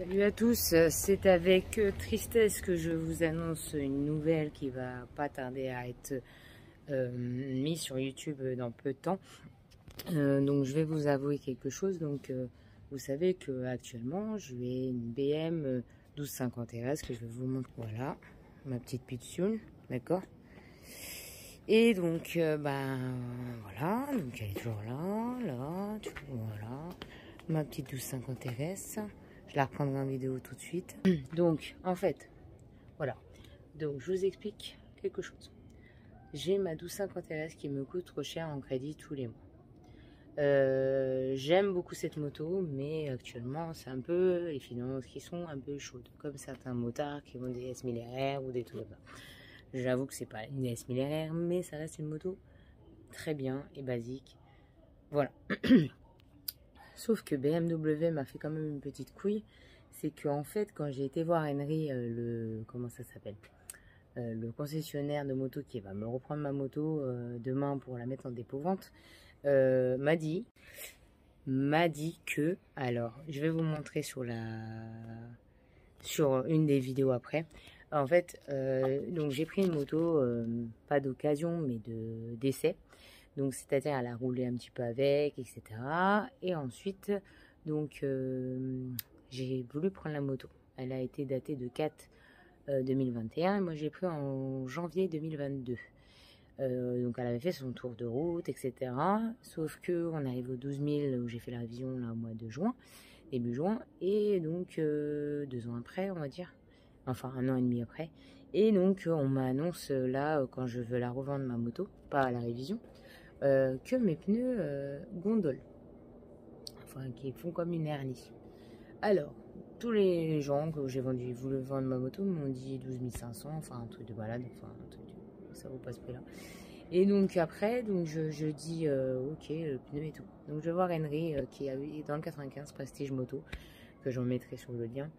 Salut à tous, c'est avec tristesse que je vous annonce une nouvelle qui va pas tarder à être mise sur YouTube dans peu de temps. Donc je vais vous avouer quelque chose. Donc vous savez que actuellement j'ai une BM 1250 RS que je vais vous montrer. Voilà, ma petite pitchoun, d'accord. Et donc voilà, donc elle est toujours là, voilà, ma petite 1250 RS. Je la reprendrai en vidéo tout de suite. Donc, en fait, voilà. Donc, je vous explique quelque chose. J'ai ma 1250 RS qui me coûte trop cher en crédit tous les mois. J'aime beaucoup cette moto, mais actuellement, c'est un peu les finances qui sont un peu chaudes. Comme certains motards qui ont des S1000 RR ou des trucs comme ça. J'avoue que c'est pas une S1000 RR, mais ça reste une moto très bien et basique. Voilà. Sauf que BMW m'a fait quand même une petite couille. C'est qu'en fait, quand j'ai été voir Henry, comment ça s'appelle, le concessionnaire de moto qui va me reprendre ma moto demain pour la mettre en dépôt-vente, m'a dit que, alors, je vais vous montrer sur une des vidéos après. En fait, donc j'ai pris une moto, pas d'occasion, mais d'essai. Donc, c'est-à-dire, elle a roulé un petit peu avec, etc. Et ensuite, donc, j'ai voulu prendre la moto. Elle a été datée de 4 2021 et moi, j'ai pris en janvier 2022. Donc, elle avait fait son tour de route, etc. Sauf qu'on arrive aux 12 000 où j'ai fait la révision là, au mois de juin, début juin. Et donc, 2 ans après, on va dire. Enfin, 1 an et demi après. Et donc, on m'annonce là, quand je veux la revendre, ma moto, pas à la révision, que mes pneus gondolent, enfin qui font comme une hernie. Alors, tous les gens que j'ai voulu vendre ma moto m'ont dit 12 500, enfin un truc de balade, enfin un truc ça vaut pas ce prix là. Et donc après, donc je dis ok, le pneu et tout. Donc je vais voir Henry qui est dans le 95 Prestige Moto, que j'en mettrai sur le lien.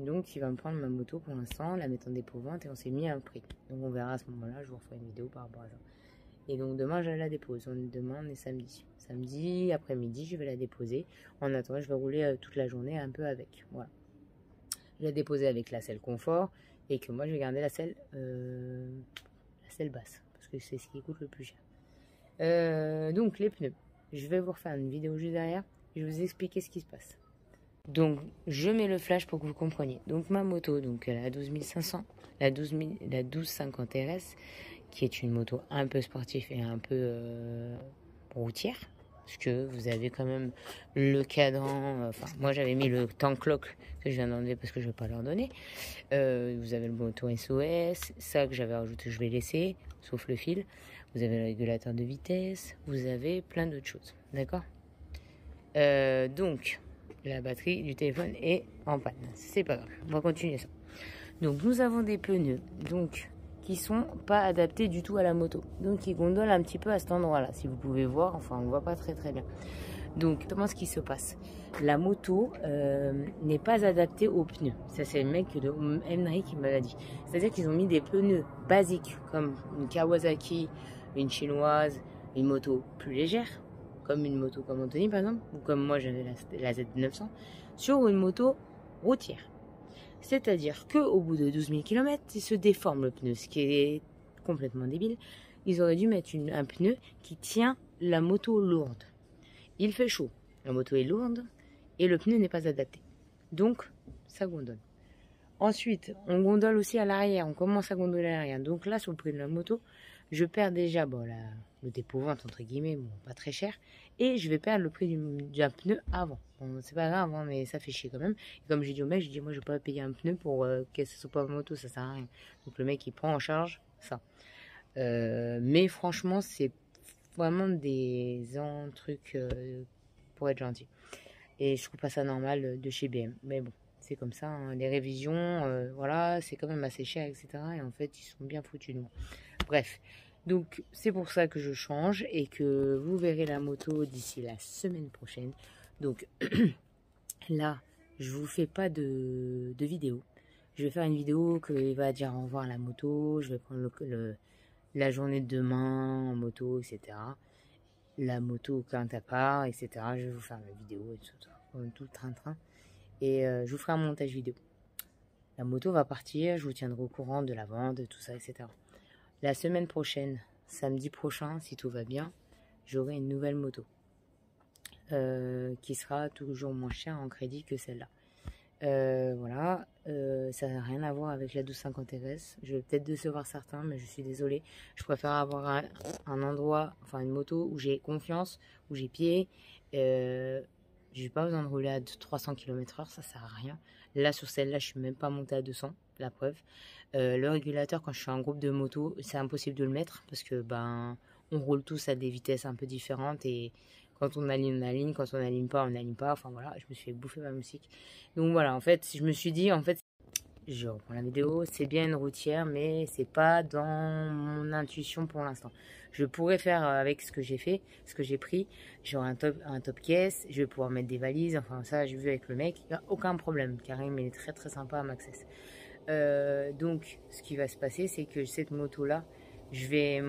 Donc il va me prendre ma moto pour l'instant, la mettre en dépôt-vente et on s'est mis à un prix. Donc on verra à ce moment-là, je vous referai une vidéo par rapport à ça. Et donc demain, je la dépose. Demain, on est samedi. Samedi après-midi, je vais la déposer. En attendant, je vais rouler toute la journée un peu avec. Voilà. Je vais la déposer avec la selle confort. Et que moi, je vais garder la selle basse. Parce que c'est ce qui coûte le plus cher. Donc, les pneus. Je vais vous refaire une vidéo juste derrière. Je vais vous expliquer ce qui se passe. Donc, je mets le flash pour que vous compreniez. Donc, ma moto, donc, elle a 12 500. La 1250 RS, qui est une moto un peu sportive et un peu routière, parce que vous avez quand même le cadran, enfin moi j'avais mis le tank lock que je viens d'enlever parce que je ne vais pas leur donner, vous avez le moto SOS, ça que j'avais rajouté je vais laisser, sauf le fil, vous avez le régulateur de vitesse, vous avez plein d'autres choses, d'accord. Donc la batterie du téléphone est en panne, c'est pas grave, on va continuer ça. Donc nous avons des pneus, donc qui sont pas adaptés du tout à la moto, donc ils gondolent un petit peu à cet endroit là, si vous pouvez voir, enfin on voit pas très bien. Donc comment ce qui se passe, la moto n'est pas adaptée aux pneus, ça c'est le mec de Henry qui me l'a dit, c'est à dire qu'ils ont mis des pneus basiques comme une Kawasaki, une chinoise, une moto plus légère comme une moto comme Anthony par exemple, ou comme moi j'avais la Z900, sur une moto routière. C'est-à-dire qu'au bout de 12 000 km, il se déforme le pneu, ce qui est complètement débile. Ils auraient dû mettre un pneu qui tient la moto lourde. Il fait chaud, la moto est lourde et le pneu n'est pas adapté. Donc, ça gondole. Ensuite, on gondole aussi à l'arrière, on commence à gondoler à l'arrière. Donc là, sur le prix de la moto, je perds déjà le dépôt-vente, entre guillemets, bon, pas très cher. Et je vais perdre le prix d'un pneu avant. Bon, c'est pas grave, hein, mais ça fait chier quand même. Et comme j'ai dit au mec, je dis moi je vais pas payer un pneu pour que ce soit pas ma moto, ça sert à rien. Donc le mec il prend en charge ça. Mais franchement, c'est vraiment des trucs pour être gentil. Et je trouve pas ça normal de chez BM. Mais bon, c'est comme ça, hein. Les révisions, voilà, c'est quand même assez cher, etc. Et en fait, ils sont bien foutus de moi. Bref. Donc c'est pour ça que je change et que vous verrez la moto d'ici la semaine prochaine. Donc là, je vous fais pas de vidéo. Je vais faire une vidéo qui va dire au revoir à la moto. Je vais prendre la journée de demain en moto, etc. La moto quand à part, etc. Je vais vous faire la vidéo et tout train-train. et je vous ferai un montage vidéo. La moto va partir, je vous tiendrai au courant de la vente, tout ça, etc. La semaine prochaine, samedi prochain, si tout va bien, j'aurai une nouvelle moto qui sera toujours moins chère en crédit que celle-là. Voilà, ça n'a rien à voir avec la 1250 RS. Je vais peut-être décevoir certains, mais je suis désolée. Je préfère avoir un endroit, enfin une moto où j'ai confiance, où j'ai pied. J'ai pas besoin de rouler à 300 km/h, ça sert à rien. Là, sur celle-là, je suis même pas montée à 200, la preuve. Le régulateur, quand je suis en groupe de moto, c'est impossible de le mettre parce que on roule tous à des vitesses un peu différentes et quand on aligne, quand on n'aligne pas, on n'aligne pas. Enfin voilà, je me suis fait bouffer ma musique. Donc voilà, en fait, je me suis dit, en fait, je reprends la vidéo, c'est bien une routière, mais c'est pas dans mon intuition pour l'instant. Je pourrais faire avec ce que j'ai fait, ce que j'ai pris. J'aurai un top caisse, je vais pouvoir mettre des valises. Enfin ça, j'ai vu avec le mec, il n'y a aucun problème. Karim, il est très très sympa à m'accès. Donc, ce qui va se passer, c'est que cette moto-là, je vais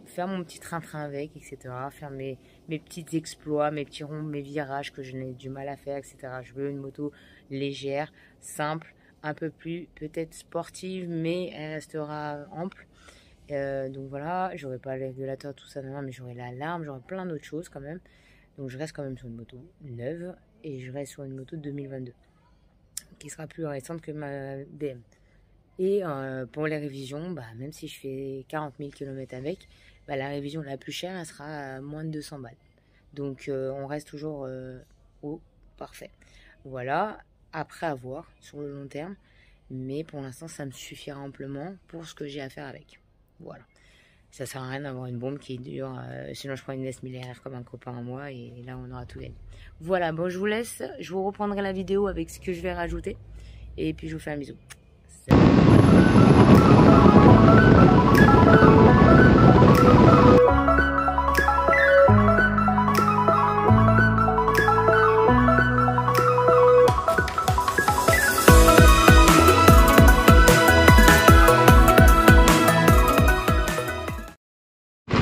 faire mon petit train-train avec, etc. Faire mes petits exploits, mes petits ronds, mes virages que je n'ai du mal à faire, etc. Je veux une moto légère, simple, un peu plus peut-être sportive, mais elle restera ample. Donc voilà, j'aurai pas le régulateur, tout ça, mais j'aurai l'alarme, j'aurai plein d'autres choses quand même. Donc je reste quand même sur une moto neuve et je reste sur une moto de 2022 qui sera plus récente que ma BM. Et pour les révisions, même si je fais 40 000 km avec, la révision la plus chère, elle sera à moins de 200 balles. Donc on reste toujours au parfait. Voilà, après à voir sur le long terme. Mais pour l'instant, ça me suffira amplement pour ce que j'ai à faire avec. Voilà. Ça sert à rien d'avoir une bombe qui dure. Sinon, je prends une S1000 RR comme un copain à moi et là, on aura tout gagné. Voilà, bon, je vous laisse. Je vous reprendrai la vidéo avec ce que je vais rajouter. Et puis, je vous fais un bisou. Salut.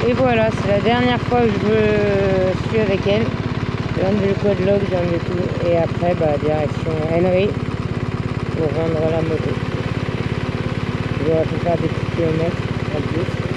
Et voilà, c'est la dernière fois que je suis avec elle. J'ai enlevé le code log, j'ai enlevé tout. Et après, direction Henry pour rendre la moto. Je vais faire des petits kilomètres en plus.